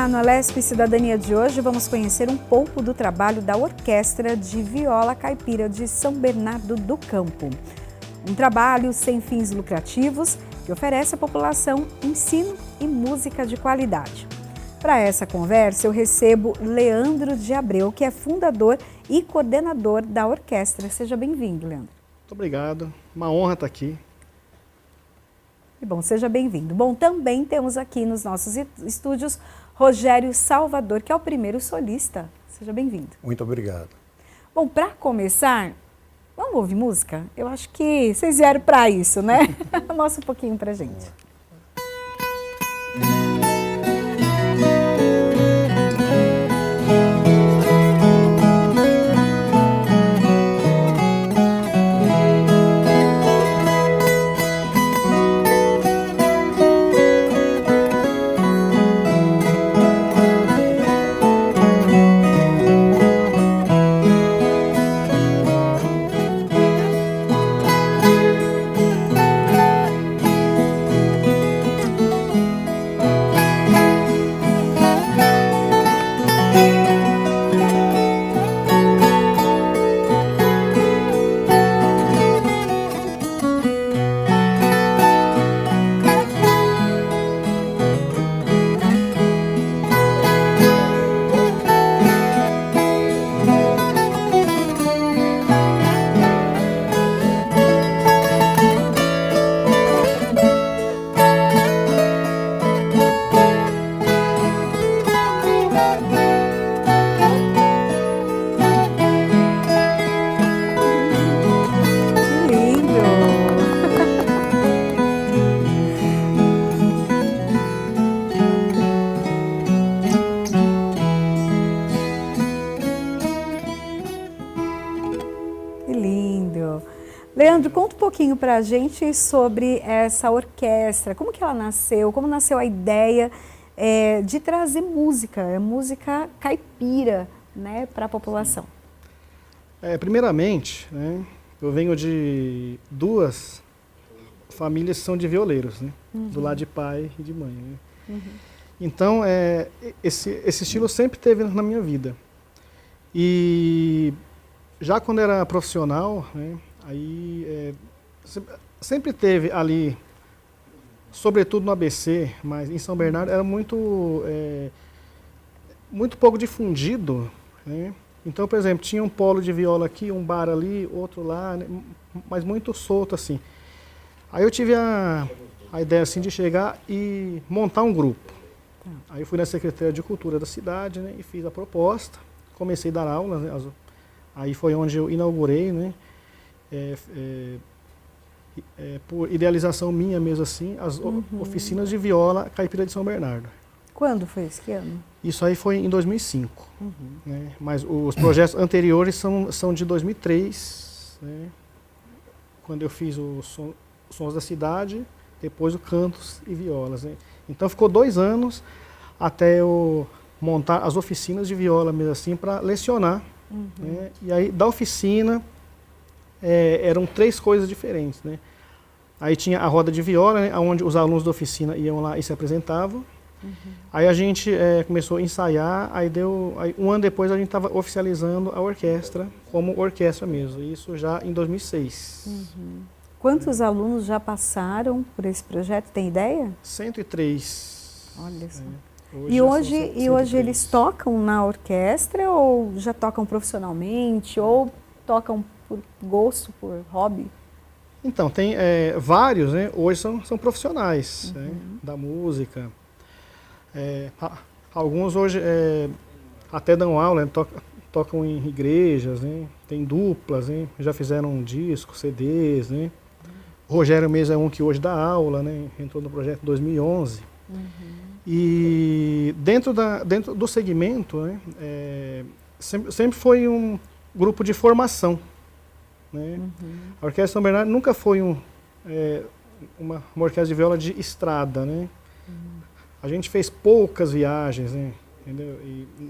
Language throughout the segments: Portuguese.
Olá, no Alesp Cidadania de hoje vamos conhecer um pouco do trabalho da Orquestra de Viola Caipira de São Bernardo do Campo. Um trabalho sem fins lucrativos que oferece à população ensino e música de qualidade. Para essa conversa eu recebo Leandro de Abreu, que é fundador e coordenador da orquestra. Seja bem-vindo, Leandro. Muito obrigado, uma honra estar aqui. Bom, seja bem-vindo. Bom, também temos aqui nos nossos estúdios Rogério Salvador, que é o primeiro solista. Seja bem-vindo. Muito obrigado. Bom, para começar, vamos ouvir música? Eu acho que vocês vieram para isso, né? Mostra um pouquinho pra gente. Leandro, conta um pouquinho para a gente sobre essa orquestra, como que ela nasceu, como nasceu a ideia de trazer música, música caipira, né, para a população. Primeiramente, né, eu venho de duas famílias que são de violeiros, né, do lado de pai e de mãe. Né. Então, esse estilo sempre teve na minha vida. E já quando era profissional, né, aí sempre teve ali, sobretudo no ABC, mas em São Bernardo era muito pouco difundido, né? Então, por exemplo, tinha um polo de viola aqui, um bar ali, outro lá, né? Mas muito solto assim. Aí eu tive a ideia assim de chegar e montar um grupo. Aí eu fui na Secretaria de Cultura da cidade, né, e fiz a proposta, comecei a dar aulas, né, aí foi onde eu inaugurei, né, por idealização minha mesmo assim, as oficinas de viola caipira de São Bernardo. Quando foi isso? Que ano? Isso aí foi em 2005, né? Mas os projetos anteriores são de 2003, né? Quando eu fiz os Sons da Cidade, depois o Cantos e Violas. Né? Então ficou 2 anos até eu montar as oficinas de viola mesmo assim para lecionar. Né? E aí da oficina eram 3 coisas diferentes. Né? Aí tinha a roda de viola, né, onde os alunos da oficina iam lá e se apresentavam. Aí a gente começou a ensaiar, aí 1 ano depois a gente estava oficializando a orquestra como orquestra mesmo, isso já em 2006. Quantos alunos já passaram por esse projeto, tem ideia? 103. Olha só. Hoje hoje eles tocam na orquestra ou já tocam profissionalmente ou tocam por gosto, por hobby? Então, tem vários, né? Hoje são profissionais, né, da música. Alguns hoje até dão aula, né, tocam em igrejas, né, tem duplas, né, já fizeram discos, CDs. Né. O Rogério mesmo é um que hoje dá aula, né, entrou no projeto em 2011. E dentro do segmento, né, sempre foi um grupo de formação. Né. A Orquestra São Bernardo nunca foi uma orquestra de viola de estrada. Né. A gente fez poucas viagens, né, entendeu?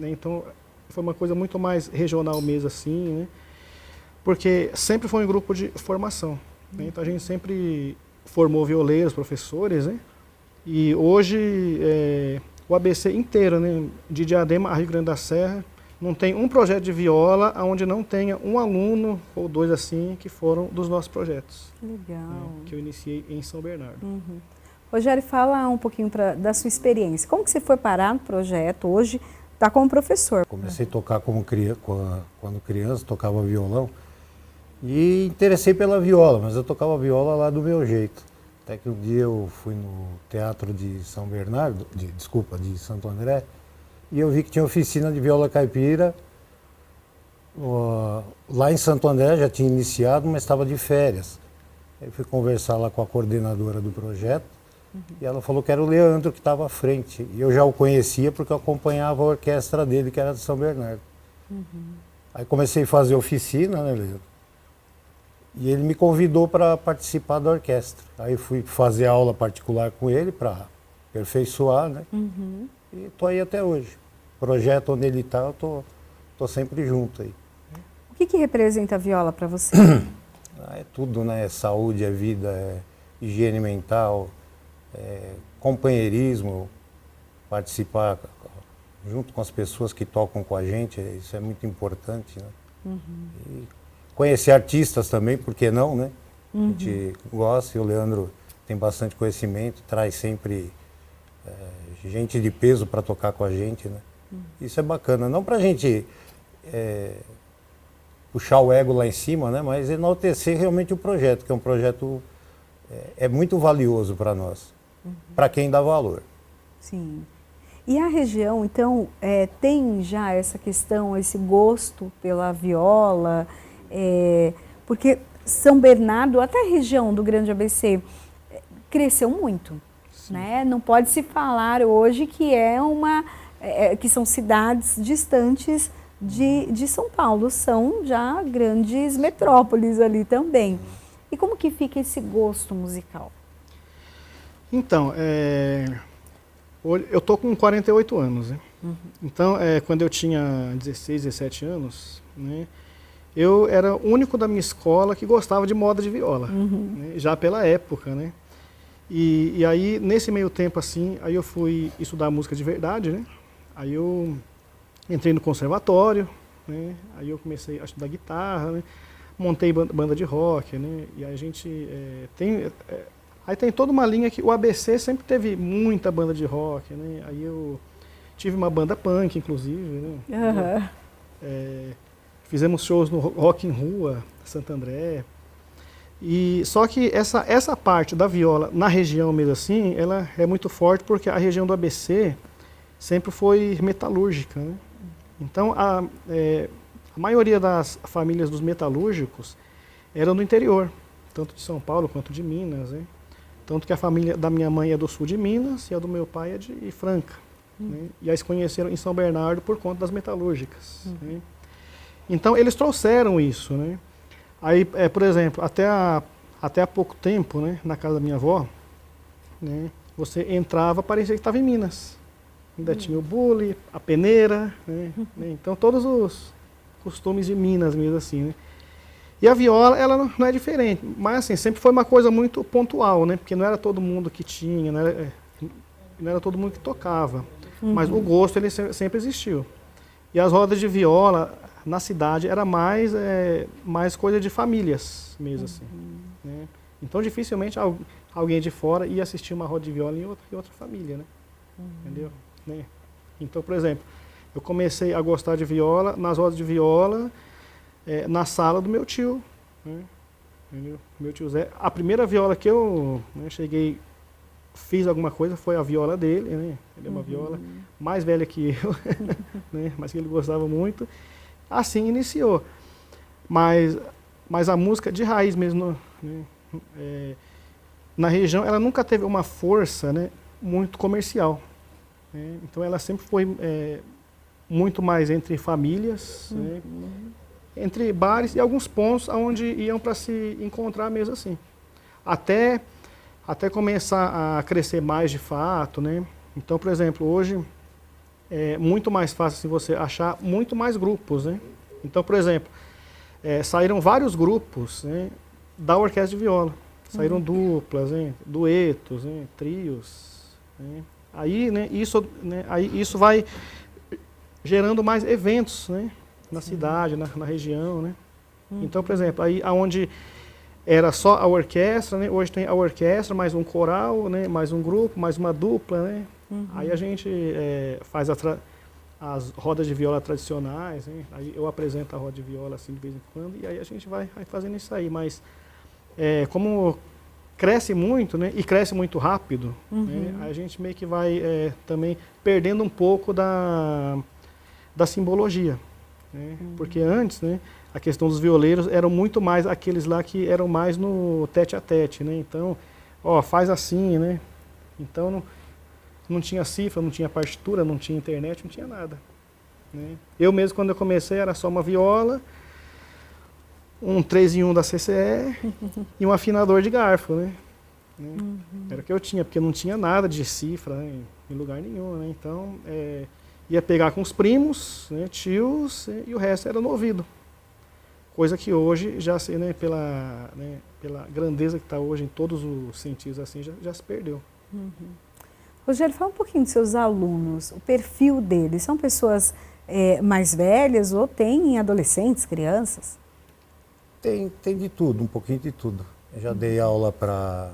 Então foi uma coisa muito mais regional mesmo assim, né, porque sempre foi um grupo de formação. Né, então a gente sempre formou violeiros, professores, né, e hoje o ABC inteiro, né, de Diadema a Rio Grande da Serra, não tem um projeto de viola onde não tenha um aluno ou dois assim que foram dos nossos projetos. Legal. Né, que eu iniciei em São Bernardo. Uhum. Rogério, fala um pouquinho da sua experiência. Como que você foi parar no projeto? Hoje está como professor. Comecei a tocar quando criança, tocava violão. E interessei pela viola, mas eu tocava viola lá do meu jeito. Até que um dia eu fui no teatro de São Bernardo, de Santo André, e eu vi que tinha oficina de viola caipira. Lá em Santo André já tinha iniciado, mas estava de férias. Aí fui conversar lá com a coordenadora do projeto, e ela falou que era o Leandro que estava à frente. E eu já o conhecia porque eu acompanhava a orquestra dele, que era de São Bernardo. Aí comecei a fazer oficina, né, Leandro? E ele me convidou para participar da orquestra. Aí fui fazer aula particular com ele para aperfeiçoar, né? E estou aí até hoje. Projeto onde ele está, eu tô sempre junto aí. O que representa a viola para você? É tudo, né? É saúde, é vida, é higiene mental, é companheirismo, participar junto com as pessoas que tocam com a gente, isso é muito importante, né? E conhecer artistas também, por que não, né? A gente gosta e o Leandro tem bastante conhecimento, traz sempre gente de peso para tocar com a gente, né? Isso é bacana, não para a gente puxar o ego lá em cima, né? Mas enaltecer realmente o projeto, que é um projeto muito valioso para nós, para quem dá valor. Sim. E a região, então, tem já essa questão, esse gosto pela viola, porque São Bernardo, até a região do Grande ABC, cresceu muito, né? Não pode se falar hoje que que são cidades distantes de São Paulo, são já grandes metrópoles ali também. E como que fica esse gosto musical? Então, eu tô com 48 anos, né? Então, quando eu tinha 16, 17 anos, né, eu era o único da minha escola que gostava de moda de viola, né, já pela época, né? E aí, nesse meio tempo, assim, aí eu fui estudar música de verdade, né? Aí eu entrei no conservatório, né? Aí eu comecei a estudar guitarra, né? Montei banda de rock, né? E aí a gente aí tem toda uma linha que o ABC sempre teve muita banda de rock, né? Aí eu tive uma banda punk, inclusive, né? Fizemos shows no Rock em Rua, Santo André. E só que essa parte da viola na região mesmo assim, ela é muito forte porque a região do ABC sempre foi metalúrgica, né? Então a maioria das famílias dos metalúrgicos eram do interior, tanto de São Paulo quanto de Minas, né? Tanto que a família da minha mãe é do sul de Minas e a do meu pai é de Franca, né? E aí se conheceram em São Bernardo por conta das metalúrgicas, né? Então eles trouxeram isso, né? Aí, por exemplo, até há pouco tempo, né, na casa da minha avó, né, você entrava, parecia que estava em Minas. Ainda tinha o bule, a peneira, né? Então todos os costumes de Minas mesmo assim, né? E a viola, ela não é diferente, mas assim, sempre foi uma coisa muito pontual, né? Porque não era todo mundo que tinha, não era todo mundo que tocava, mas o gosto ele sempre existiu. E as rodas de viola na cidade era mais coisa de famílias mesmo assim, né? Então dificilmente alguém de fora ia assistir uma roda de viola em outra família, né? Entendeu? Né? Então, por exemplo, eu comecei a gostar de viola nas rodas de viola na sala do meu tio, né? Entendeu? Meu tio Zé. A primeira viola que eu fiz alguma coisa foi a viola dele, né? Ele é uma viola mais velha que eu, né? Mas que ele gostava muito. Assim iniciou. Mas a música de raiz mesmo, né? Na região, ela nunca teve uma força, né, muito comercial, né? Então ela sempre foi muito mais entre famílias, né? Entre bares e alguns pontos onde iam para se encontrar mesmo assim. Até começar a crescer mais de fato, né? Então, por exemplo, hoje é muito mais fácil assim, você achar muito mais grupos, né? Então, por exemplo, saíram vários grupos, né, da orquestra de viola. Saíram duplas, né, duetos, né, trios, né? Aí, né, isso vai gerando mais eventos, né, na cidade, na região, né. Então, por exemplo, aí onde era só a orquestra, né, hoje tem a orquestra, mais um coral, né, mais um grupo, mais uma dupla, né. Aí a gente faz as rodas de viola tradicionais, né, aí eu apresento a roda de viola assim de vez em quando, e aí a gente vai fazendo isso aí, mas como cresce muito, né, e cresce muito rápido, né, a gente meio que vai também perdendo um pouco da simbologia, né, porque antes, né, a questão dos violeiros eram muito mais aqueles lá que eram mais no tete a tete, né, então, ó, faz assim, né, então não tinha cifra, não tinha partitura, não tinha internet, não tinha nada, né. Eu mesmo, quando eu comecei, era só uma viola, um 3 em 1 da CCE e um afinador de garfo, né? Era o que eu tinha, porque não tinha nada de cifra, né, em lugar nenhum, né? Então, ia pegar com os primos, né, tios, e o resto era no ouvido. Coisa que hoje, já sei, né, pela grandeza que está hoje em todos os sentidos, assim, já se perdeu. Rogério, fala um pouquinho dos seus alunos, o perfil deles. São pessoas mais velhas ou tem adolescentes, crianças? Tem de tudo, um pouquinho de tudo. Eu já dei aula para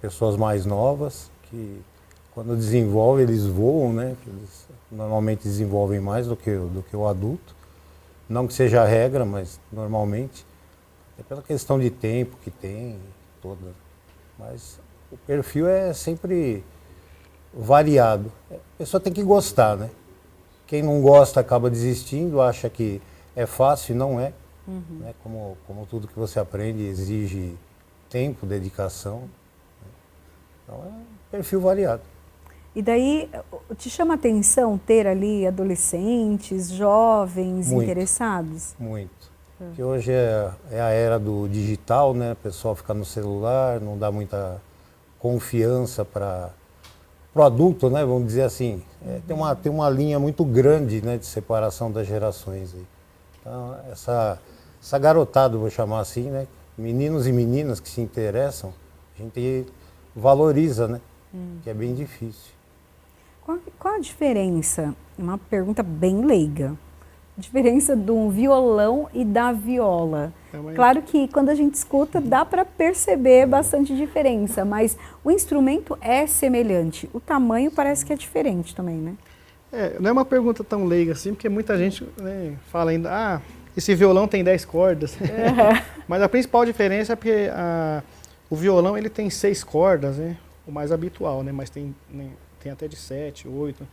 pessoas mais novas, que quando desenvolvem, eles voam, né? Eles normalmente desenvolvem mais do que o adulto. Não que seja a regra, mas normalmente. É pela questão de tempo que tem, toda. Mas o perfil é sempre variado. A pessoa tem que gostar, né? Quem não gosta acaba desistindo, acha que é fácil, não é. Né? Como tudo que você aprende exige tempo, dedicação. Né? Então é um perfil variado. E daí, te chama a atenção ter ali adolescentes, jovens interessados? Muito. Porque hoje é a era do digital, né? O pessoal fica no celular, não dá muita confiança para o adulto, né? Vamos dizer assim. Tem uma linha muito grande, né, de separação das gerações. Aí. Então, essa garotada, vou chamar assim, né? Meninos e meninas que se interessam, a gente valoriza, né? Que é bem difícil. Qual a diferença? Uma pergunta bem leiga. A diferença do violão e da viola. Claro que quando a gente escuta dá para perceber bastante diferença, mas o instrumento é semelhante. O tamanho parece que é diferente também, né? Não é uma pergunta tão leiga assim, porque muita gente, né, fala ainda, esse violão tem 10 cordas. Mas a principal diferença é porque o violão ele tem 6 cordas, né, o mais habitual, né, mas tem até de 7, 8.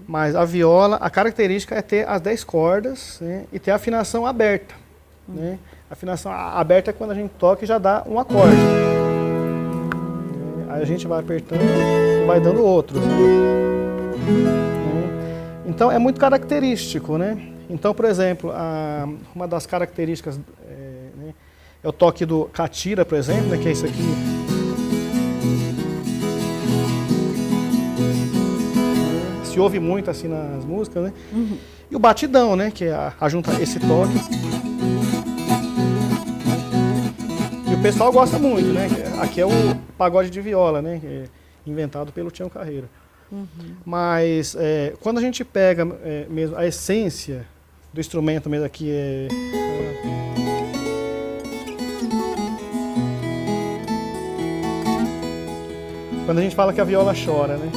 Mas a viola, a característica é ter as 10 cordas, né, e ter a afinação aberta. Né? A afinação aberta é quando a gente toca e já dá um acorde. Aí a gente vai apertando e vai dando outros. Né? Então é muito característico, né? Então, por exemplo, uma das características né, é o toque do catira, por exemplo, né, que é isso aqui. Se ouve muito assim nas músicas, né? E o batidão, né, que é junta esse toque. E o pessoal gosta muito, né? Aqui é o pagode de viola, né? Que é inventado pelo Tião Carreira. Mas quando a gente pega mesmo a essência do instrumento mesmo aqui quando a gente fala que a viola chora, né?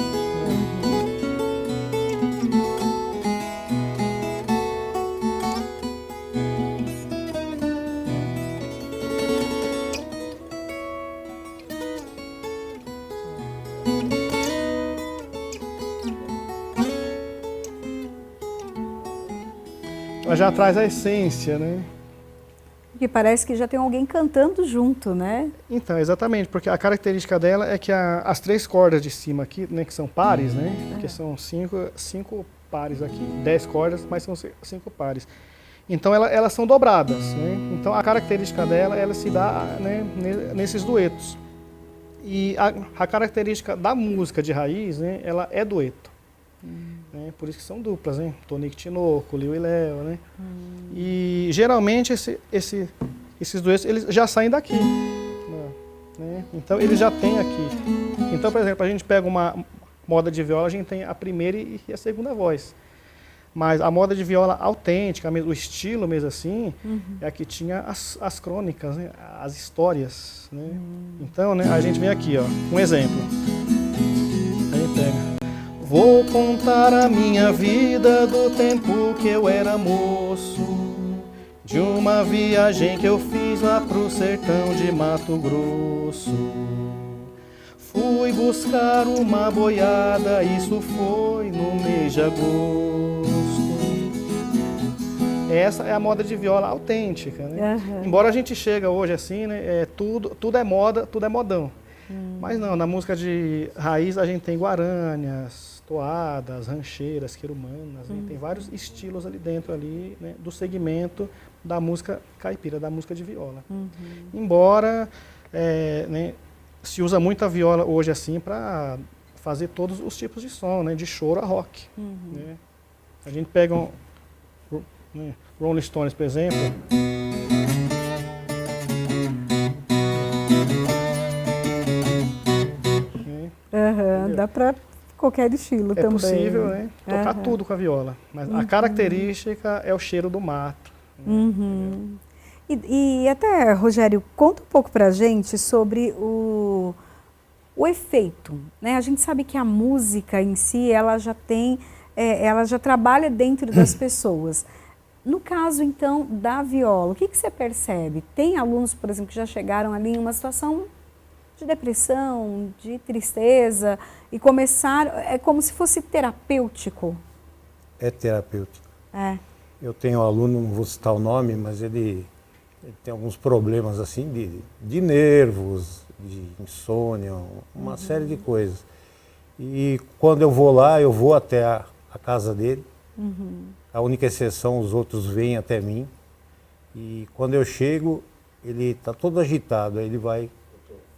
Ela já traz a essência, né? Porque parece que já tem alguém cantando junto, né? Então, exatamente, porque a característica dela é que as 3 cordas de cima aqui, né, que são pares, né? Porque são 5 pares aqui, 10 cordas, mas são 5 pares. Então, elas são dobradas, né? Então, a característica dela, ela se dá, né, nesses duetos. E a característica da música de raiz, né, ela é dueto. Né? Por isso que são duplas, né? Tonico e Tinoco, Liu e Léo, né? E geralmente esses duetos eles já saem daqui, né? Então eles já têm aqui. Então, por exemplo, a gente pega uma moda de viola a gente tem a primeira e a segunda voz. Mas a moda de viola autêntica, o estilo mesmo assim, é a que tinha as crônicas, né? As histórias. Né? Então, né, a gente vem aqui, ó, um exemplo. A gente pega. Vou contar a minha vida do tempo que eu era moço, de uma viagem que eu fiz lá pro sertão de Mato Grosso. Fui buscar uma boiada, isso foi no mês de agosto. Essa é a moda de viola autêntica, né? Embora a gente chega hoje assim, né, tudo é moda, tudo é modão. Mas não, na música de raiz a gente tem guarâneas, toadas, rancheiras, querumanas, né? Tem vários estilos ali dentro ali, né, do segmento da música caipira, da música de viola. Embora né, se usa muito a viola hoje assim para fazer todos os tipos de som, né, de choro a rock. Né? A gente pega né, Rolling Stones, por exemplo. Dá para qualquer estilo também. É possível, né, tocar tudo com a viola, mas a característica é o cheiro do mato. E até, Rogério, conta um pouco pra gente sobre o efeito, né? A gente sabe que a música em si, ela já tem, ela já trabalha dentro das pessoas. No caso, então, da viola, o que você percebe? Tem alunos, por exemplo, que já chegaram ali em uma situação de depressão, de tristeza, e começaram, é como se fosse terapêutico? É terapêutico. Eu tenho um aluno, não vou citar o nome, mas ele tem alguns problemas assim de nervos, de insônia, uma série de coisas. E quando eu vou lá, eu vou até a casa dele. A única exceção, os outros vêm até mim. E quando eu chego, ele está todo agitado, aí ele vai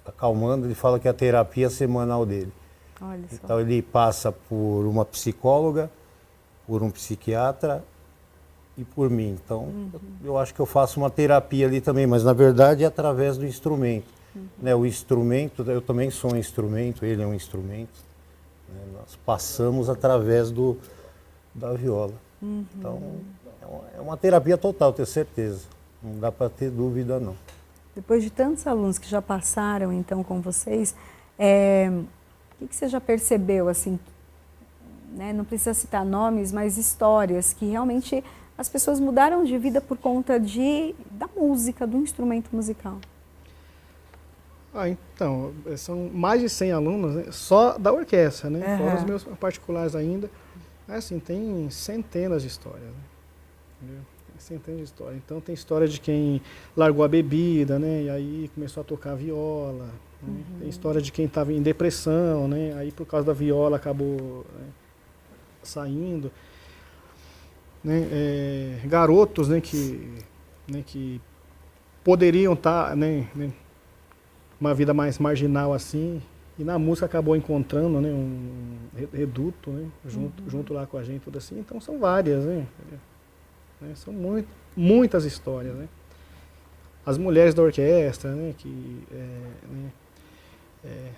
acalmando, ele fala que é a terapia semanal dele. Olha só. Então ele passa por uma psicóloga, por um psiquiatra e por mim. Então eu acho que eu faço uma terapia ali também, mas na verdade é através do instrumento. Né? O instrumento, eu também sou um instrumento, ele é um instrumento. Né? Nós passamos através da viola. Então é uma terapia total, tenho certeza. Não dá para ter dúvida, não. Depois de tantos alunos que já passaram, então, com vocês, o que você já percebeu, assim, né? Não precisa citar nomes, mas histórias que realmente as pessoas mudaram de vida por conta da música, do instrumento musical? Então, são mais de 100 alunos, né? Só da orquestra, né? Fora os meus particulares ainda. Assim, tem centenas de histórias, né? Entendeu? Centenas de histórias. Então tem história de quem largou a bebida, né? E aí começou a tocar viola. Né? Tem história de quem estava em depressão, né? Aí por causa da viola acabou, né, saindo. Né? Garotos, né, que poderiam estar, né, uma vida mais marginal assim, e na música acabou encontrando, né, um reduto, né, junto lá com a gente, tudo assim. Então são várias, né? São muitas histórias, né? As mulheres da orquestra, né, que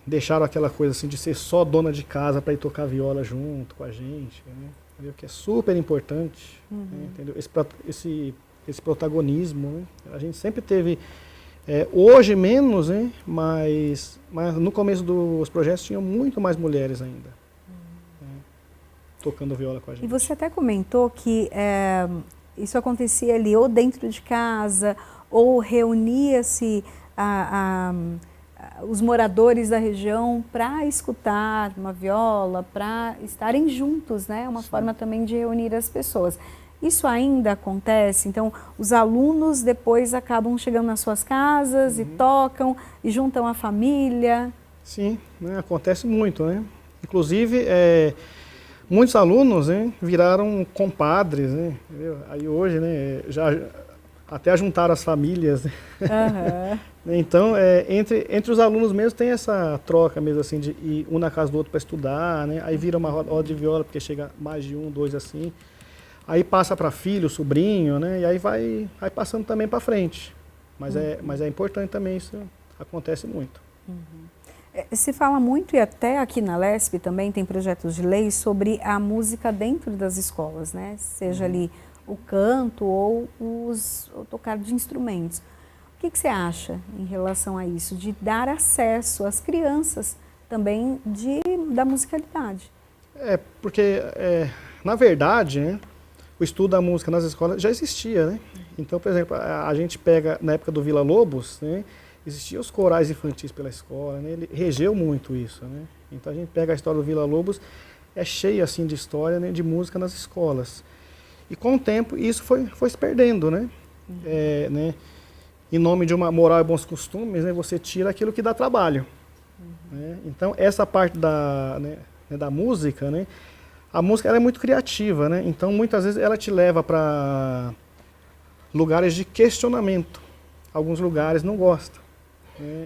deixaram aquela coisa assim de ser só dona de casa para ir tocar viola junto com a gente, né? Entendeu? Que é super importante, né? Entendeu? Esse protagonismo, né? A gente sempre teve, hoje menos, né? Mas no começo dos projetos tinham muito mais mulheres ainda, né? Tocando viola com a gente. E você até comentou que isso acontecia ali ou dentro de casa, ou reunia-se os moradores da região para escutar uma viola, para estarem juntos, né? Uma forma também de reunir as pessoas. Isso ainda acontece? Então, os alunos depois acabam chegando nas suas casas e tocam, e juntam a família? Sim, né? Acontece muito, né? Inclusive, muitos alunos, né, viraram compadres, né? Entendeu? Aí hoje, né, já até juntaram as famílias, né? Então, entre os alunos mesmo tem essa troca mesmo assim, de ir um na casa do outro para estudar, né? Aí vira uma roda de viola, porque chega mais de um, dois assim. Aí passa para filho, sobrinho, né? E aí vai passando também para frente. Mas é importante também, isso acontece muito. Se fala muito, e até aqui na LESP também tem projetos de lei sobre a música dentro das escolas, né? Seja ali o canto ou o tocar de instrumentos. O que você acha em relação a isso, de dar acesso às crianças também da musicalidade? Porque, na verdade, né, o estudo da música nas escolas já existia, né? Então, por exemplo, a gente pega, na época do Vila Lobos, né, existiam os corais infantis pela escola, né, ele regeu muito isso, né? Então a gente pega a história do Vila Lobos, é cheia assim de história, né, de música nas escolas. E com o tempo isso foi se perdendo, né? Né? Em nome de uma moral e bons costumes, né, você tira aquilo que dá trabalho. Né? Então essa parte da música, né, a música ela é muito criativa, né? Então muitas vezes ela te leva para lugares de questionamento. Alguns lugares não gostam.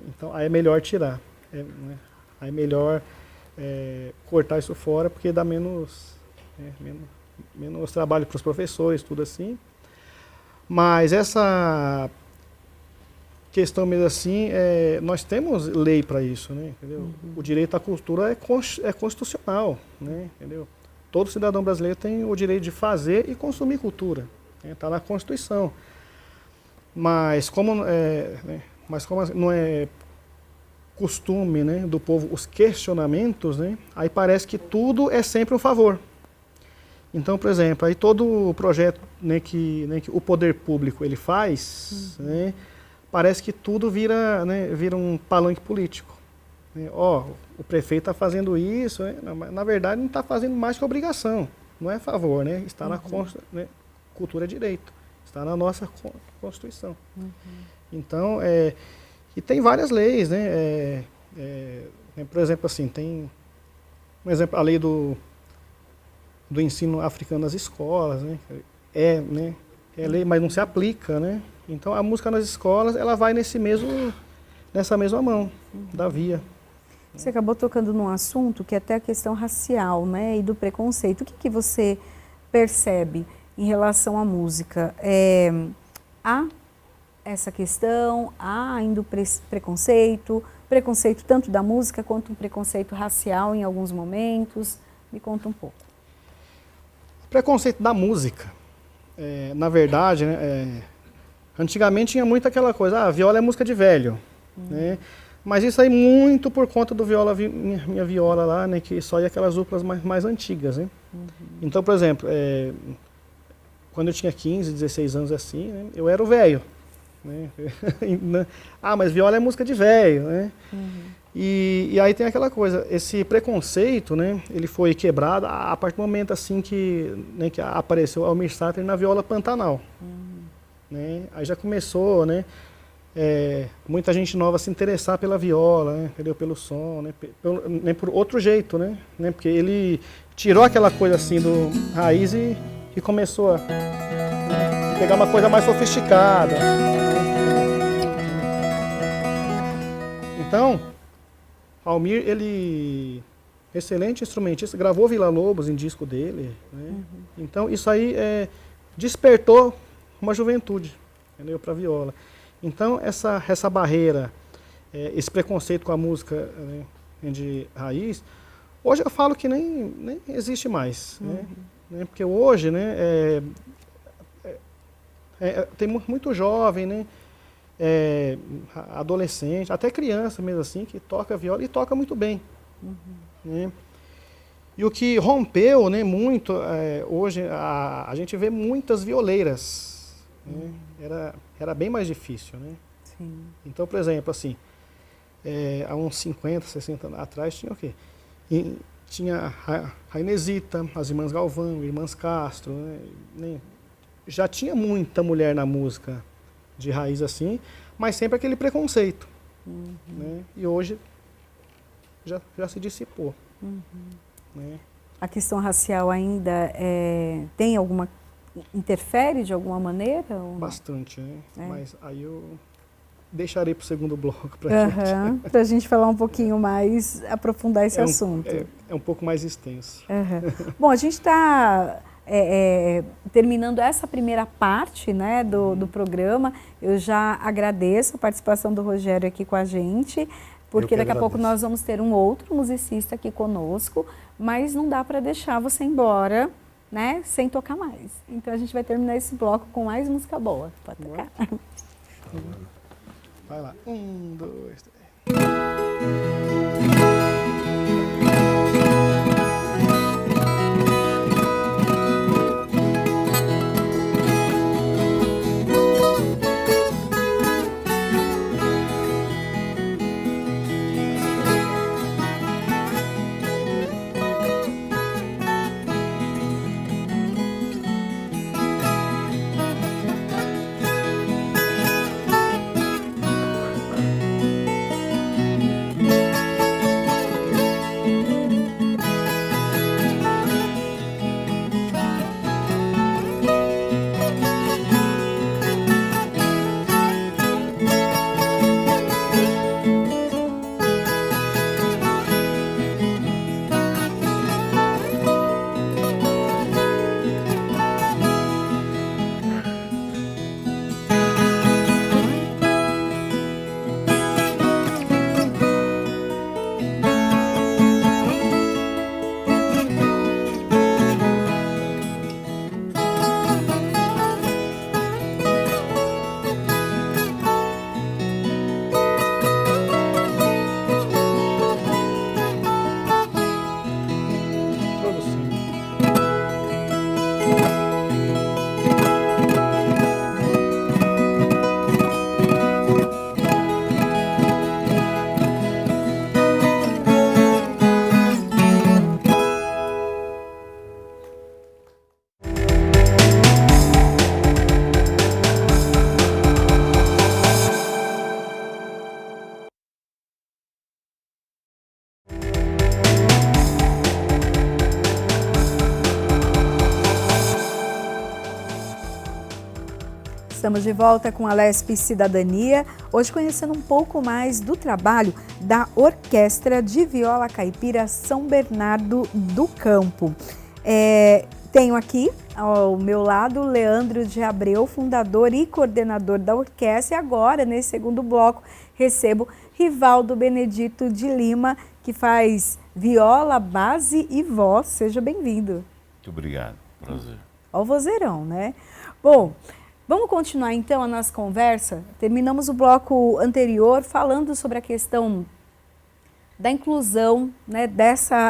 Então aí é melhor tirar, né? Aí é melhor cortar isso fora, porque dá menos trabalho para os professores, tudo assim. Mas essa questão mesmo assim, nós temos lei para isso, né? Entendeu? O direito à cultura é constitucional, né? Entendeu? Todo cidadão brasileiro tem o direito de fazer e consumir cultura, está na Constituição. Mas como não é costume, né, do povo os questionamentos, né, aí parece que tudo é sempre um favor. Então, por exemplo, aí todo o projeto, né, que o poder público ele faz, né, parece que tudo vira um palanque político. O prefeito está fazendo isso, né, na verdade não está fazendo mais que obrigação, não é favor, né, está na cultura é direito. Está na nossa Constituição. Então, e tem várias leis, né? Por exemplo, assim, tem um exemplo, a lei do ensino africano nas escolas, né? É lei, mas não se aplica, né? Então, a música nas escolas, ela vai nessa mesma mão da via. Você acabou tocando num assunto que é até a questão racial, né? E do preconceito. O que você percebe em relação à música? Há essa questão, há ainda o preconceito tanto da música quanto um preconceito racial em alguns momentos. Me conta um pouco. O preconceito da música, na verdade, né, antigamente tinha muito aquela coisa, viola é música de velho, né? Mas isso aí muito por conta do minha viola lá, né, que só ia aquelas duplas mais antigas, né? Então, por exemplo, quando eu tinha 15, 16 anos assim, né, eu era o velho. Né? Mas viola é música de velho, né? E aí tem aquela coisa, esse preconceito, né, ele foi quebrado a partir do momento assim que apareceu Almir Sater na viola Pantanal. Né? Aí já começou, né, muita gente nova a se interessar pela viola, né, entendeu? Pelo som, né, por outro jeito, né? Porque ele tirou aquela coisa assim do raiz e começou a pegar uma coisa mais sofisticada. Então, Almir, ele excelente instrumentista, gravou Vila Lobos em disco dele, né? Então isso aí despertou uma juventude, entendeu, para viola. Então essa barreira, esse preconceito com a música, né, de raiz, hoje eu falo que nem existe mais, né? Porque hoje, né, tem muito jovem, né, adolescente, até criança mesmo assim, que toca viola e toca muito bem. Né? E o que rompeu, né, muito, hoje a gente vê muitas violeiras. Né? Era bem mais difícil. Né? Sim. Então, por exemplo, assim, há uns 50, 60 anos atrás tinha o quê? Tinha a Inesita, as Irmãs Galvão, Irmãs Castro, né? Já tinha muita mulher na música de raiz assim, mas sempre aquele preconceito. Né? E hoje já se dissipou. Né? A questão racial ainda tem interfere de alguma maneira? Bastante, né? Mas aí eu deixarei para o segundo bloco para a gente falar um pouquinho mais, aprofundar esse assunto. É um pouco mais extenso. Bom, a gente está terminando essa primeira parte, né, do programa. Eu já agradeço a participação do Rogério aqui com a gente. porque Eu que daqui a pouco agradeço. nós vamos ter um outro musicista aqui conosco, mas não dá para deixar você embora, né, sem tocar mais. Então a gente vai terminar esse bloco com mais música boa. Pode tocar. Vai lá. 1, 2, 3. Estamos de volta com a Lesp Cidadania, hoje conhecendo um pouco mais do trabalho da Orquestra de Viola Caipira São Bernardo do Campo. Tenho aqui ao meu lado Leandro de Abreu, fundador e coordenador da orquestra, e agora, nesse segundo bloco, recebo Rivaldo Benedito de Lima, que faz viola, base e voz. Seja bem-vindo. Muito obrigado, prazer. Ó o vozeirão, né? Bom, vamos continuar então a nossa conversa. Terminamos o bloco anterior falando sobre a questão da inclusão, né,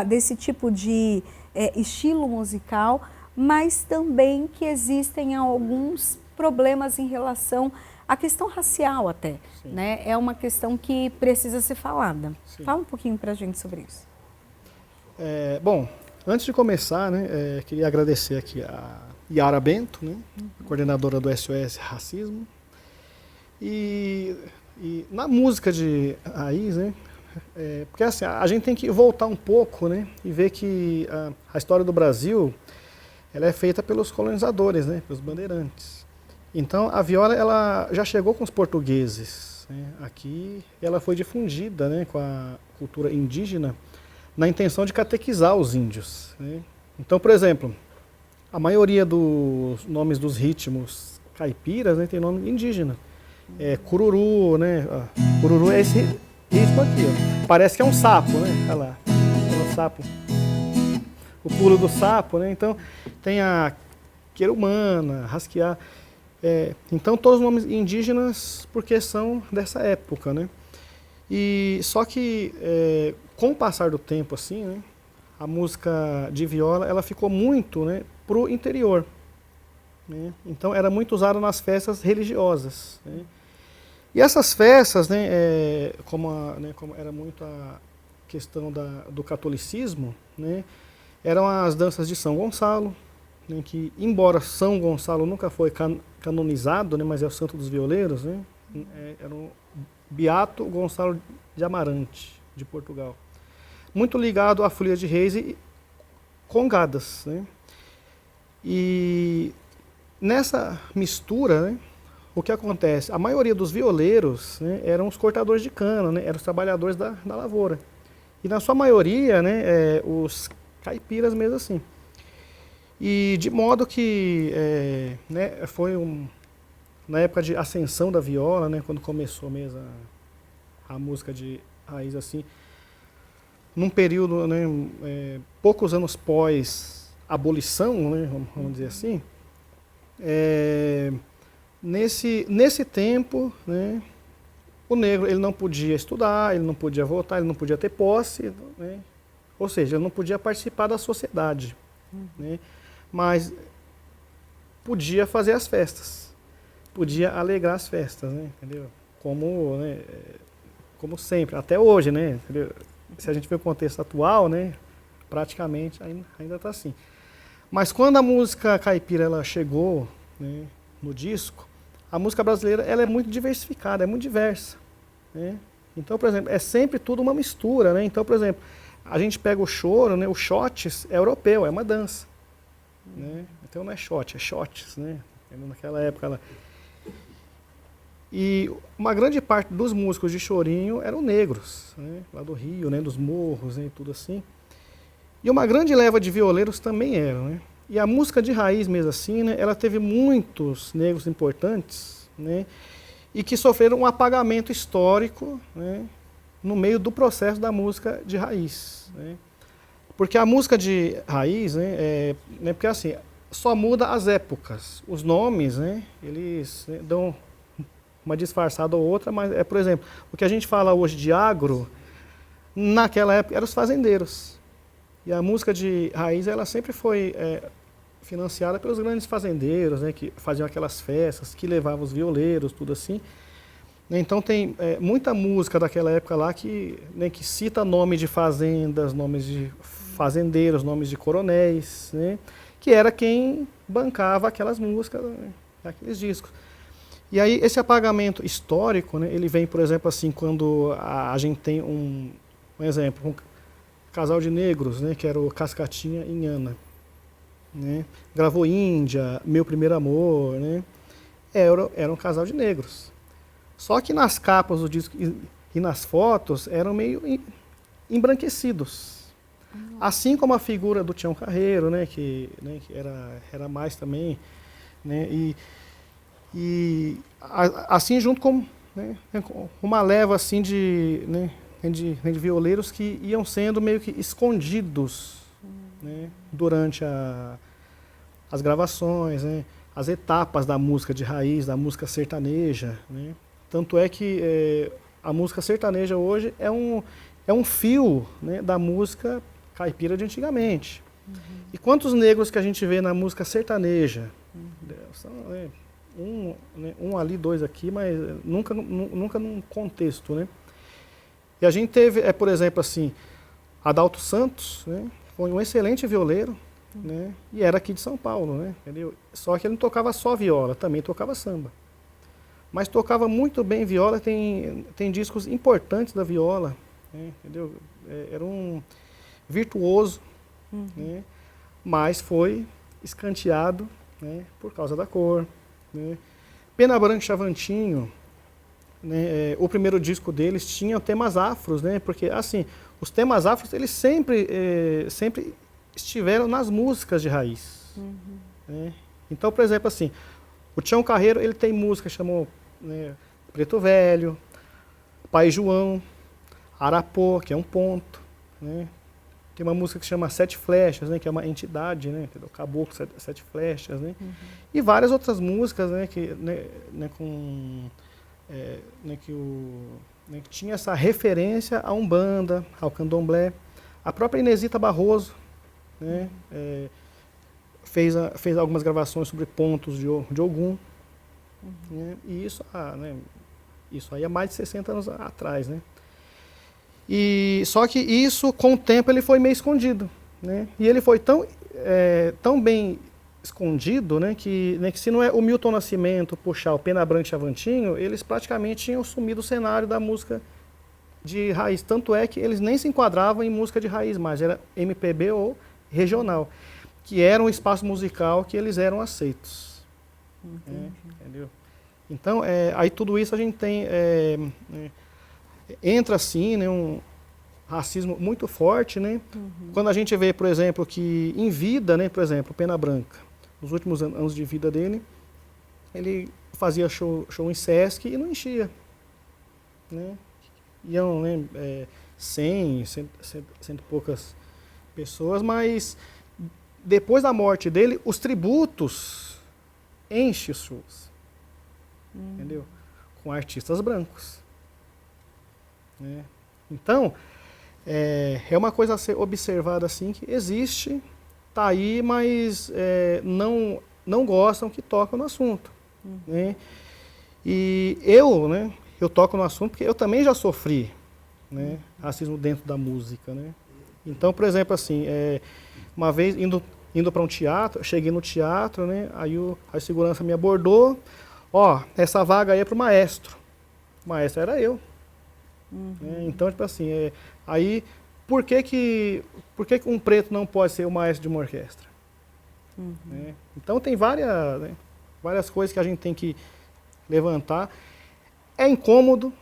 desse tipo de estilo musical, mas também que existem alguns problemas em relação à questão racial até. Né? É uma questão que precisa ser falada. Sim. Fala um pouquinho para a gente sobre isso. Bom, antes de começar, né, queria agradecer aqui a Yara Bento, né, coordenadora do SOS Racismo. E na música de raiz, né, porque assim, a gente tem que voltar um pouco, né, e ver que a história do Brasil ela é feita pelos colonizadores, né, pelos bandeirantes. Então a viola ela já chegou com os portugueses, né, aqui, e ela foi difundida, né, com a cultura indígena na intenção de catequizar os índios. Né. Então, por exemplo, a maioria dos nomes dos ritmos caipiras, né, tem nome indígena. Cururu, né? Cururu é esse ritmo aqui, ó. Parece que é um sapo, né? Olha lá, é um sapo. O pulo do sapo, né? Então tem a querumana, rasquear. Então todos os nomes indígenas porque são dessa época, né? E só que com o passar do tempo, assim, né? A música de viola ela ficou muito, né, para o interior. Né? Então era muito usada nas festas religiosas. Né? E essas festas, né, como era muito a questão do catolicismo, né, eram as danças de São Gonçalo, né, que embora São Gonçalo nunca foi canonizado, né, mas é o santo dos violeiros, né, era o Beato Gonçalo de Amarante, de Portugal. Muito ligado à folia de reis e congadas. Né? E nessa mistura, né, o que acontece? A maioria dos violeiros, né, eram os cortadores de cana, né, eram os trabalhadores da lavoura. E na sua maioria, né, os caipiras mesmo assim. E de modo que né, foi na época de ascensão da viola, né, quando começou mesmo a música de raiz assim, num período, né, poucos anos pós abolição, né, vamos dizer assim, nesse tempo, né, o negro ele não podia estudar, ele não podia votar, ele não podia ter posse, né, ou seja, ele não podia participar da sociedade, né, mas podia fazer as festas, podia alegrar as festas, né, entendeu? Como sempre, até hoje, né, entendeu? Se a gente vê o contexto atual, né, praticamente ainda está assim. Mas quando a música caipira ela chegou, né, no disco, a música brasileira ela é muito diversificada, é muito diversa, né? Então, por exemplo, é sempre tudo uma mistura, né? Então, por exemplo, a gente pega o choro, né, o shots é europeu, é uma dança, né? Então não é shot, é shots, né? Naquela época lá. E uma grande parte dos músicos de chorinho eram negros, né? Lá do Rio, né? Dos morros, né? E tudo assim. E uma grande leva de violeiros também eram, né? E a música de raiz mesmo assim, né? Ela teve muitos negros importantes, né? E que sofreram um apagamento histórico, né? No meio do processo da música de raiz, né? Porque a música de raiz, né? Porque assim, só muda as épocas. Os nomes, né? Eles, né, dão uma disfarçada ou outra, mas por exemplo, o que a gente fala hoje de agro, naquela época eram os fazendeiros. E a música de raiz, ela sempre foi financiada pelos grandes fazendeiros, né, que faziam aquelas festas, que levavam os violeiros, tudo assim. Então tem muita música daquela época lá que, né, que cita nome de fazendas, nomes de fazendeiros, nomes de coronéis, né, que era quem bancava aquelas músicas, né, aqueles discos. E aí esse apagamento histórico, né, ele vem, por exemplo, assim, quando a gente tem um exemplo, um casal de negros, né, que era o Cascatinha e Nhana, né, gravou Índia, Meu Primeiro Amor, né, era um casal de negros. Só que nas capas do disco e nas fotos eram meio embranquecidos. Assim como a figura do Tião Carreiro, né, que era mais também, né, e assim junto com, né, uma leva assim de violeiros que iam sendo meio que escondidos, né, durante as gravações, né, as etapas da música de raiz, da música sertaneja, né. Tanto é que a música sertaneja hoje é um fio, né, da música caipira de antigamente. E quantos negros que a gente vê na música sertaneja? São, um ali, dois aqui, mas nunca num contexto, né? E a gente teve, por exemplo, assim, Adalto Santos, né? Foi um excelente violeiro, né? E era aqui de São Paulo, né? Entendeu? Só que ele não tocava só viola, também tocava samba. Mas tocava muito bem viola, tem discos importantes da viola, né? Entendeu? Era um virtuoso, né? Mas foi escanteado, né, por causa da cor, né? Pena Branca e Chavantinho, né, o primeiro disco deles tinha temas afros, né? Porque assim, os temas afros eles sempre estiveram nas músicas de raiz, né? Então, por exemplo, assim, o Tião Carreiro ele tem música que chamou, né, Preto Velho, Pai João, Arapô, que é um ponto, né? Tem uma música que se chama Sete Flechas, né, que é uma entidade, né, o caboclo, sete flechas, né, e várias outras músicas, né, que tinha essa referência à Umbanda, ao Candomblé. A própria Inesita Barroso, né, fez algumas gravações sobre pontos de Ogum, né, e isso aí há mais de 60 anos atrás, né. E só que isso, com o tempo, ele foi meio escondido, né? E ele foi tão bem escondido, né, que se não é o Milton Nascimento puxar o Pena Branca e Chavantinho, eles praticamente tinham sumido o cenário da música de raiz. Tanto é que eles nem se enquadravam em música de raiz mais, era MPB ou regional, que era um espaço musical que eles eram aceitos. Entendeu? Então, aí tudo isso a gente tem... entra assim, né, um racismo muito forte, né? Quando a gente vê, por exemplo, que em vida, né, por exemplo, Pena Branca, nos últimos anos de vida dele, ele fazia show em Sesc e não enchia, né? iam, né, 100, cento e poucas pessoas, mas depois da morte dele, os tributos enchem os shows, entendeu? Com artistas brancos. Né? Então, é uma coisa a ser observada assim, que existe, tá aí, mas não gostam que tocam no assunto. Né? E eu toco no assunto porque eu também já sofri, né, racismo dentro da música. Né? Então, por exemplo, assim, uma vez indo para um teatro, eu cheguei no teatro, né, aí a segurança me abordou, essa vaga aí é para o maestro. O maestro era eu. Então, tipo assim, aí por que um preto não pode ser o maestro de uma orquestra? Né? Então tem várias coisas que a gente tem que levantar. É incômodo,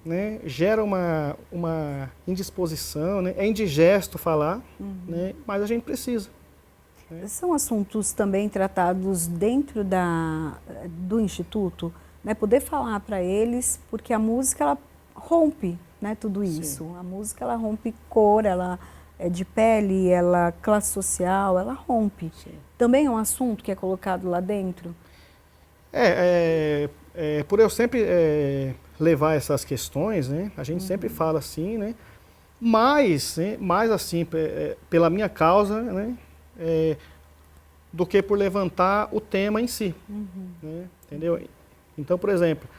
né? Gera uma indisposição, né? É indigesto falar, né? Mas a gente precisa. Né? São assuntos também tratados dentro do Instituto, né? Poder falar para eles, porque a música ela rompe, né, tudo isso. Sim. A música ela rompe cor, ela é de pele, ela classe social, ela rompe. Sim. Também é um assunto que é colocado lá dentro? Por eu sempre levar essas questões, né, a gente sempre fala assim, né, mais assim, pela minha causa, né, do que por levantar o tema em si. Né, entendeu? Então, por exemplo,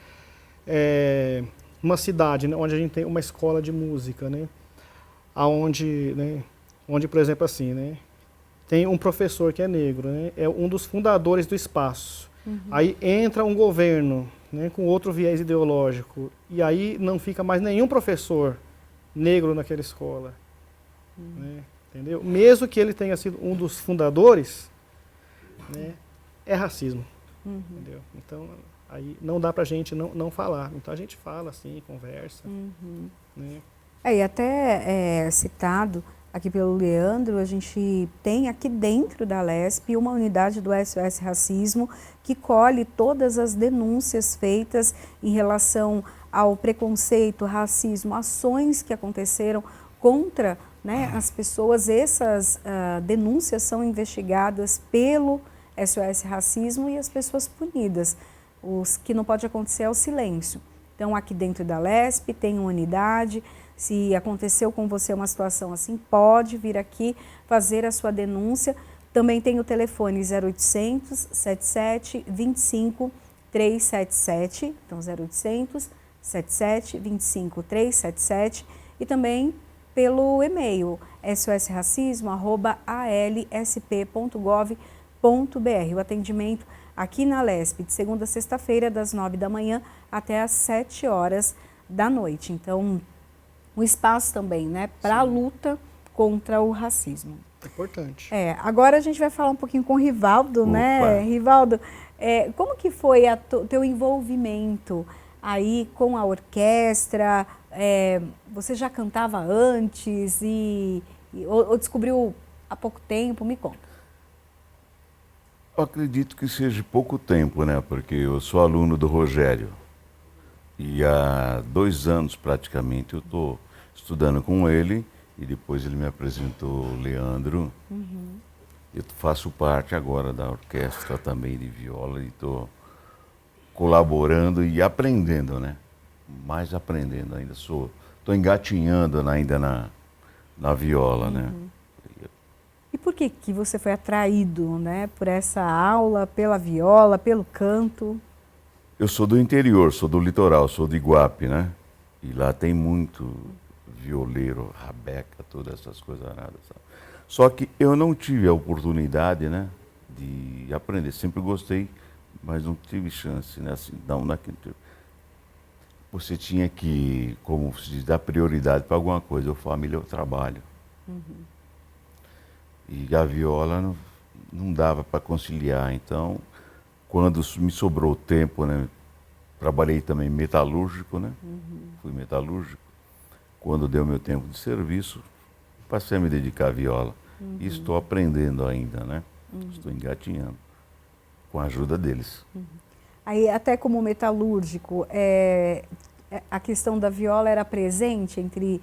uma cidade, né, onde a gente tem uma escola de música, né, onde, por exemplo, assim, né, tem um professor que é negro, né, é um dos fundadores do espaço. Aí entra um governo, né, com outro viés ideológico, e aí não fica mais nenhum professor negro naquela escola. Né, entendeu? Mesmo que ele tenha sido um dos fundadores, né, é racismo. Entendeu? Então, aí não dá pra gente não falar. Então a gente fala assim, conversa. Né? E até citado aqui pelo Leandro, a gente tem aqui dentro da LESP uma unidade do SOS Racismo que colhe todas as denúncias feitas em relação ao preconceito, racismo, ações que aconteceram contra, né, as pessoas. Essas denúncias são investigadas pelo SOS Racismo e as pessoas punidas. Os que não pode acontecer é o silêncio. Então, aqui dentro da LESP tem uma unidade. Se aconteceu com você uma situação assim, pode vir aqui fazer a sua denúncia. Também tem o telefone 0800 77 25 377. Então, 0800 77 25 377. E também pelo e-mail sosracismo@alsp.gov.br. O atendimento aqui na LESP, de segunda a sexta-feira, das 9 da manhã até às 7 horas da noite. Então, um espaço também, né, para a luta contra o racismo. Importante. Agora a gente vai falar um pouquinho com o Rivaldo, né? Rivaldo, como que foi teu envolvimento aí com a orquestra? Você já cantava antes ou descobriu há pouco tempo? Me conta. Eu acredito que seja pouco tempo, né? Porque eu sou aluno do Rogério e há 2 anos praticamente eu estou estudando com ele e depois ele me apresentou o Leandro. Eu faço parte agora da orquestra também de viola e estou colaborando e aprendendo, né? Mais aprendendo ainda, estou engatinhando ainda na viola, né? E por que você foi atraído, né, por essa aula, pela viola, pelo canto? Eu sou do interior, sou do litoral, sou de Iguape, né? E lá tem muito violeiro, rabeca, todas essas coisas aradas. Só que eu não tive a oportunidade, né, de aprender. Sempre gostei, mas não tive chance, né? Assim, você tinha que, como se diz, dar prioridade para alguma coisa. A família é o trabalho. E a viola não dava para conciliar. Então, quando me sobrou tempo, né, trabalhei também metalúrgico, né? Fui metalúrgico. Quando deu meu tempo de serviço, passei a me dedicar à viola. E estou aprendendo ainda, né? Estou engatinhando, com a ajuda deles. Aí, até como metalúrgico, a questão da viola era presente entre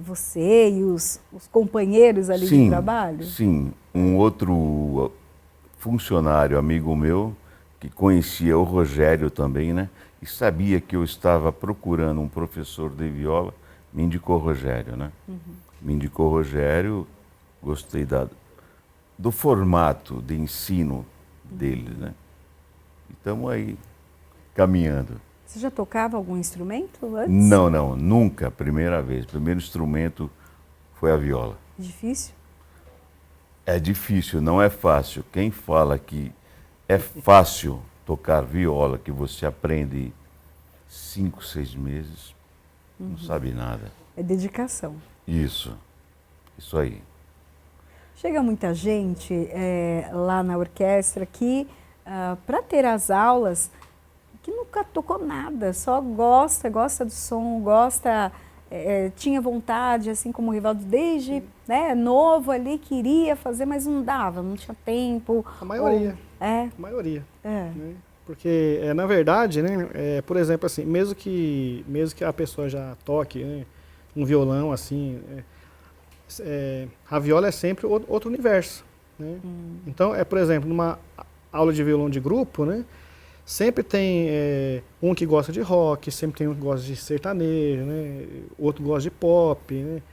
você e os companheiros ali de trabalho? Sim, um outro funcionário, amigo meu, que conhecia o Rogério também, né? E sabia que eu estava procurando um professor de viola, me indicou o Rogério, né? Me indicou o Rogério, gostei do formato de ensino dele, né? E estamos aí caminhando. Você já tocava algum instrumento antes? Não, nunca, primeira vez. Primeiro instrumento foi a viola. Difícil? É difícil, não é fácil. Quem fala que é fácil tocar viola, que você aprende 5, 6 meses, não sabe nada. É dedicação. Isso aí. Chega muita gente lá na orquestra que, para ter as aulas, que nunca tocou nada, só gosta do som, tinha vontade, assim como o Rivaldo, desde novo ali, queria fazer, mas não dava, não tinha tempo. A maioria. A maioria. Né? Porque, na verdade, né, por exemplo, assim, mesmo que a pessoa já toque, né, um violão, assim, a viola é sempre outro universo. Né? Então, por exemplo, numa aula de violão de grupo, né, sempre tem um que gosta de rock, sempre tem um que gosta de sertanejo, né, outro gosta de pop, né,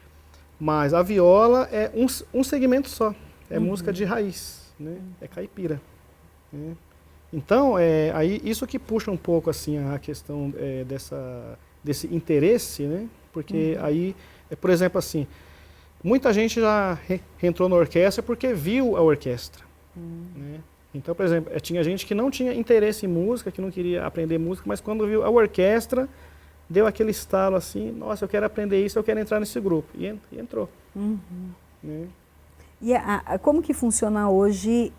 mas a viola é um segmento só, é música de raiz, né, é caipira. Né. Então, aí isso que puxa um pouco assim a questão desse interesse, né, porque aí, por exemplo, assim, muita gente já entrou na orquestra porque viu a orquestra. Né? Então, por exemplo, tinha gente que não tinha interesse em música, que não queria aprender música, mas quando viu a orquestra, deu aquele estalo assim, nossa, eu quero aprender isso, eu quero entrar nesse grupo. E entrou. Né? E como que funciona hoje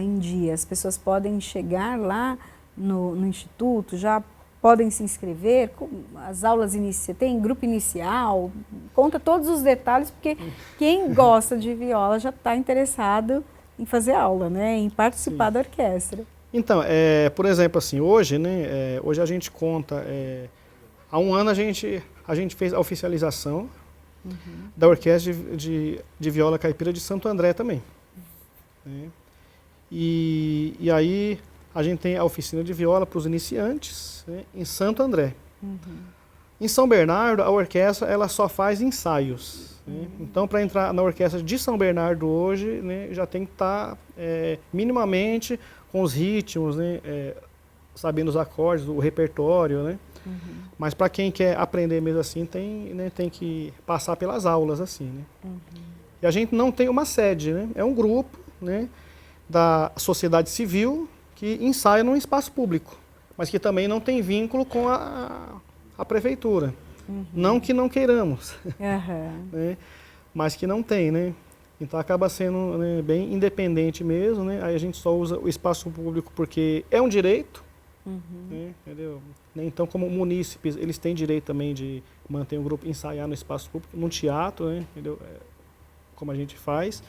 em dia? As pessoas podem chegar lá no instituto, já podem se inscrever? As aulas você tem grupo inicial? Conta todos os detalhes, porque quem gosta de viola já está interessado em fazer aula, né? Em participar da orquestra. Então, por exemplo, assim, hoje, né, hoje a gente conta, há um ano a gente fez a oficialização da Orquestra de Viola Caipira de Santo André também. Né? E aí a gente tem a oficina de viola para os iniciantes, né, em Santo André. Em São Bernardo, a orquestra ela só faz ensaios. Né? Então, para entrar na orquestra de São Bernardo hoje, né, já tem que estar minimamente com os ritmos, né, sabendo os acordes, o repertório. Né? Mas para quem quer aprender mesmo assim, tem que passar pelas aulas. Assim, né? E a gente não tem uma sede, né? É um grupo, né, da sociedade civil que ensaia num espaço público, mas que também não tem vínculo com a prefeitura. Não que não queiramos, né? Mas que não tem, né? Então acaba sendo, né, bem independente mesmo, né? Aí a gente só usa o espaço público porque é um direito, né? Entendeu? Então, como munícipes, eles têm direito também de manter um grupo, ensaiar no espaço público, no teatro, né? Entendeu? Como a gente faz.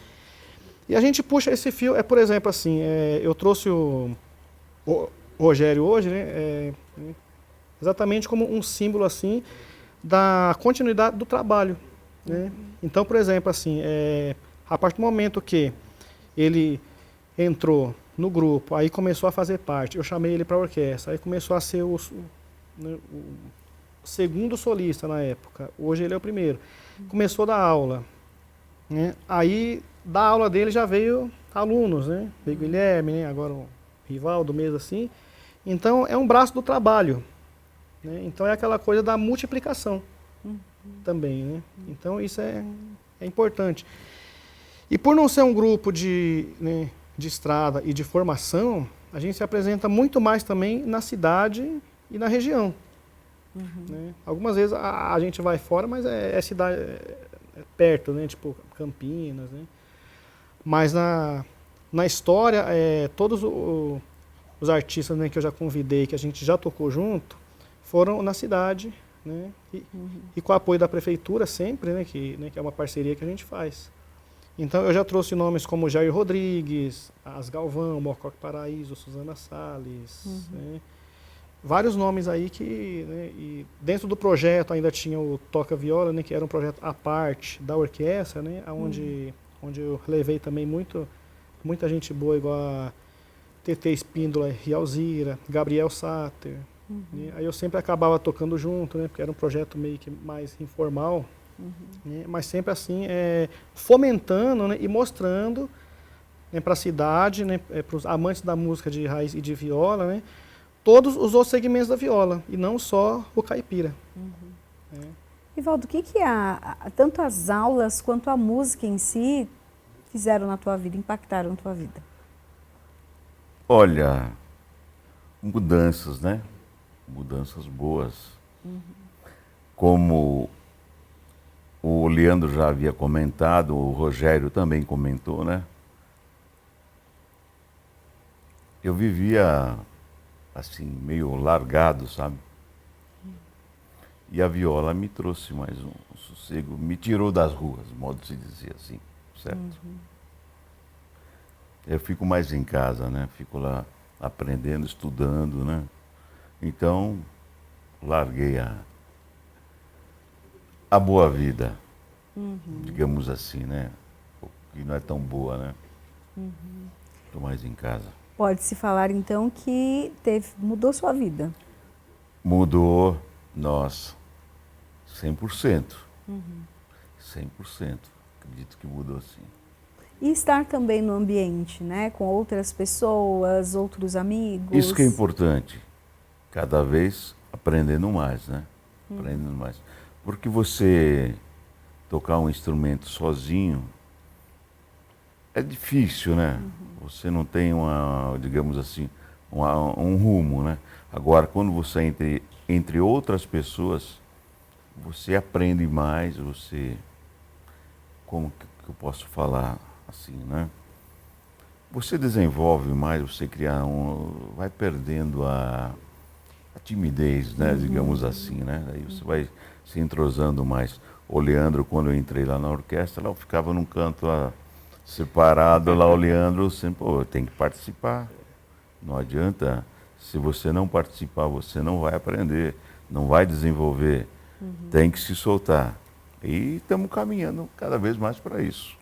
E a gente puxa esse fio, por exemplo, assim, eu trouxe o Rogério hoje, né, exatamente como um símbolo assim da continuidade do trabalho. Né? Então, por exemplo, assim, a partir do momento que ele entrou no grupo, aí começou a fazer parte, eu chamei ele para a orquestra, aí começou a ser o segundo solista na época, hoje ele é o primeiro. Começou a dar aula, né? Aí da aula dele já veio alunos, né? Veio Guilherme, né? Agora o Rivaldo mesmo assim. Então é um braço do trabalho, né? Então é aquela coisa da multiplicação também, né? Então isso é importante. E por não ser um grupo de estrada e de formação, a gente se apresenta muito mais também na cidade e na região. Né? Algumas vezes a gente vai fora, mas é cidade perto, né? Tipo Campinas, né? Mas na história, todos os artistas, né, que eu já convidei, que a gente já tocou junto, foram na cidade, né? E com o apoio da prefeitura sempre, né, que é uma parceria que a gente faz. Então eu já trouxe nomes como Jair Rodrigues, As Galvão, Mocoque Paraíso, Suzana Salles, né? vários nomes aí que, né, e dentro do projeto ainda tinha o Toca Viola, né, que era um projeto à parte da orquestra, né, onde eu levei também muita gente boa, igual a TT Espíndola e Alzira, Gabriel Sater. Né, aí eu sempre acabava tocando junto, né, porque era um projeto meio que mais informal, né, mas sempre assim, fomentando, né, e mostrando, né, para a cidade, né, para os amantes da música de raiz e de viola, né, todos os outros segmentos da viola, e não só o caipira. Ivaldo, o que tanto as aulas quanto a música em si fizeram na tua vida, impactaram na tua vida? Olha, mudanças, né? Mudanças boas. Como o Leandro já havia comentado, o Rogério também comentou, né? Eu vivia assim, meio largado, sabe? E a viola me trouxe mais um sossego, me tirou das ruas, modo de se dizer assim, certo? Eu fico mais em casa, né? Fico lá aprendendo, estudando, né? Então, larguei a boa vida, digamos assim, né? Que não é tão boa, né? Estou mais em casa. Pode-se falar, então, que mudou sua vida. Mudou, nossa, 100%. 100%. Acredito que mudou sim. E estar também no ambiente, né? Com outras pessoas, outros amigos. Isso que é importante. Cada vez aprendendo mais, né? Aprendendo mais. Porque você tocar um instrumento sozinho é difícil, né? Você não tem digamos assim, um rumo, né? Agora, quando você entre outras pessoas, você aprende mais, como que eu posso falar assim, né? Você desenvolve mais, você vai perdendo a timidez, né? Digamos assim, né? Aí você vai se entrosando mais. O Leandro, quando eu entrei lá na orquestra, eu ficava num canto separado lá, o Leandro sempre, pô, tem que participar. Não adianta, se você não participar, você não vai aprender, não vai desenvolver. Tem que se soltar. E estamos caminhando cada vez mais para isso.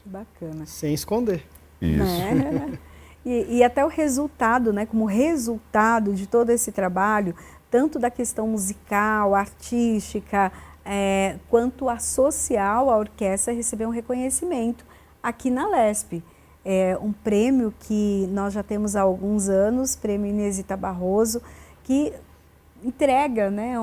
Bacana. Sem esconder. Isso. Né? E até o resultado, né? Como resultado de todo esse trabalho, tanto da questão musical, artística, quanto a social, a orquestra recebeu um reconhecimento aqui na LESP. Um prêmio que nós já temos há alguns anos, prêmio Inesita Barroso, que entrega, né,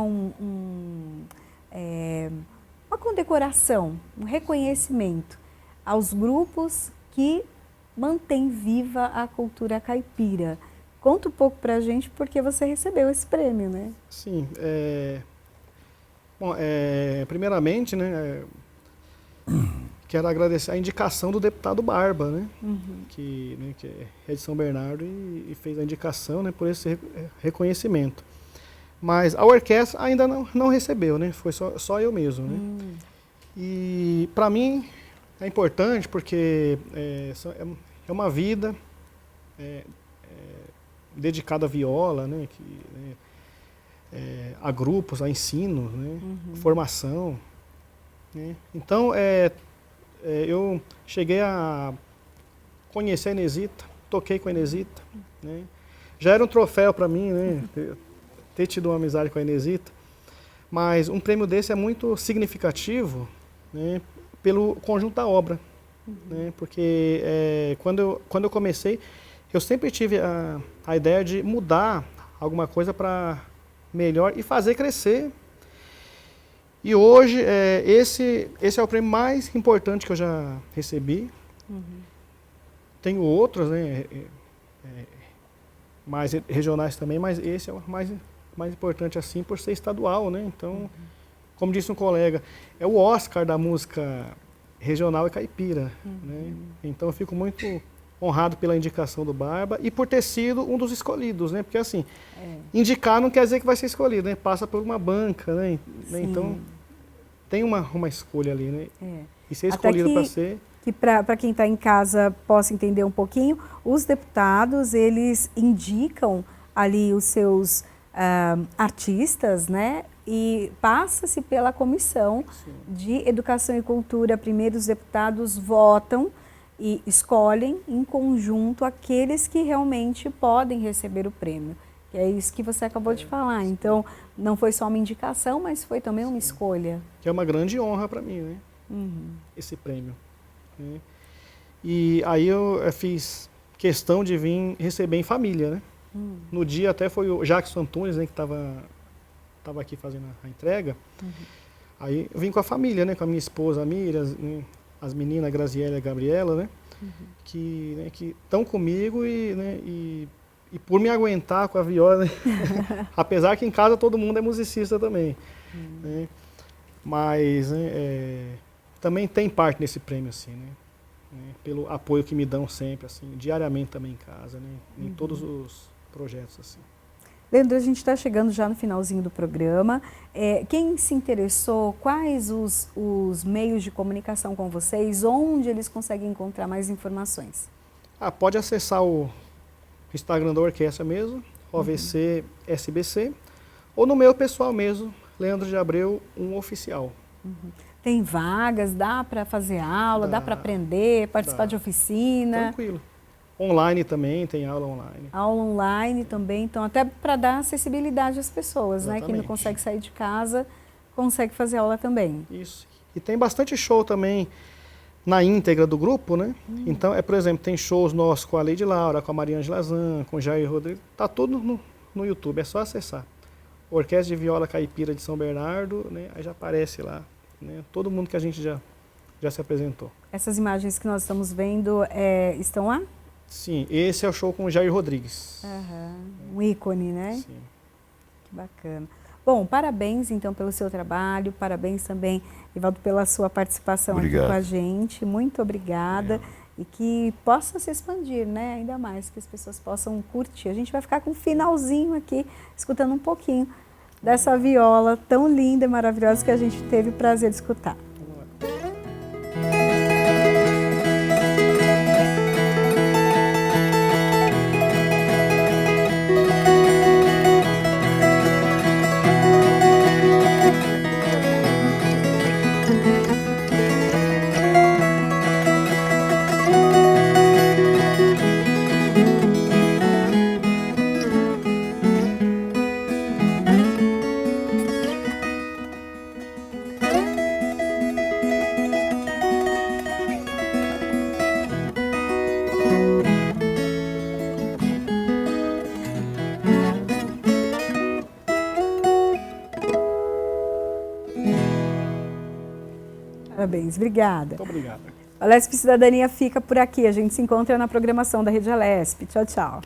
uma condecoração, um reconhecimento aos grupos que mantêm viva a cultura caipira. Conta um pouco para a gente porque você recebeu esse prêmio, né? Sim. Bom, primeiramente, né, quero agradecer a indicação do deputado Barba, né, que é de São Bernardo e fez a indicação, né, por esse reconhecimento. Mas a orquestra ainda não recebeu, né, foi só eu mesmo. Né. E para mim é importante porque é uma vida dedicada à viola, né, a grupos, a ensino, né, formação. Né. Então, eu cheguei a conhecer a Inesita, toquei com a Inesita. Né. Já era um troféu para mim, né, ter tido uma amizade com a Inesita, mas um prêmio desse é muito significativo, né, pelo conjunto da obra. Né, porque quando eu comecei, eu sempre tive a ideia de mudar alguma coisa para melhor e fazer crescer. E hoje, esse é o prêmio mais importante que eu já recebi. Tenho outros, né, mais regionais também, mas esse é o mais importante assim por ser estadual. Né? Então, como disse um colega, é o Oscar da música regional e caipira. Né? Então, eu fico muito honrado pela indicação do Barba e por ter sido um dos escolhidos, né? Porque assim, indicar não quer dizer que vai ser escolhido, né? Passa por uma banca, né? Então, tem uma escolha ali, né? E ser escolhido para ser... Que para quem está em casa possa entender um pouquinho, os deputados, eles indicam ali os seus artistas, né? E passa-se pela comissão de Educação e Cultura. Primeiro os deputados votam e escolhem em conjunto aqueles que realmente podem receber o prêmio. Que é isso que você acabou de falar. Então, não foi só uma indicação, mas foi também uma escolha. Que é uma grande honra para mim, né? Esse prêmio. Né? E aí eu fiz questão de vir receber em família, né? No dia até foi o Jackson Antunes, né, que estava aqui fazendo a entrega. Aí eu vim com a família, né? Com a minha esposa, a Miriam, as meninas, a Graziela e a Gabriela, né? Que estão comigo e por me aguentar com a viola, né? Apesar que em casa todo mundo é musicista também. Né? Mas também tem parte nesse prêmio, assim, né? Pelo apoio que me dão sempre, assim, diariamente também em casa, né? Em todos os projetos, assim. Leandro, a gente está chegando já no finalzinho do programa. Quem se interessou, quais os meios de comunicação com vocês, onde eles conseguem encontrar mais informações? Pode acessar o Instagram da orquestra mesmo, OVC SBC, ou no meu pessoal mesmo, Leandro de Abreu, oficial. Tem vagas, dá para fazer aula, dá para aprender, participar de oficina? Tranquilo. Online também, tem aula online. Aula online também, então até para dar acessibilidade às pessoas, né? Quem não consegue sair de casa, consegue fazer aula também. Isso. E tem bastante show também na íntegra do grupo, né? Então, por exemplo, tem shows nossos com a Leide Laura, com a Mariângela Zan, com o Jair Rodrigues, tá tudo no YouTube, é só acessar. Orquestra de Viola Caipira de São Bernardo, né? Aí já aparece lá, né? Todo mundo que a gente já se apresentou. Essas imagens que nós estamos vendo estão lá? Sim, esse é o show com o Jair Rodrigues. Um ícone, né? Sim. Que bacana. Bom, parabéns então pelo seu trabalho, parabéns também, Rivaldo, pela sua participação aqui com a gente. Muito obrigada. E que possa se expandir, né? Ainda mais, que as pessoas possam curtir. A gente vai ficar com um finalzinho aqui, escutando um pouquinho dessa viola tão linda e maravilhosa que a gente teve o prazer de escutar. Parabéns, obrigada. Muito obrigado. A Alesp Cidadania fica por aqui. A gente se encontra na programação da Rede Alesp. Tchau, tchau.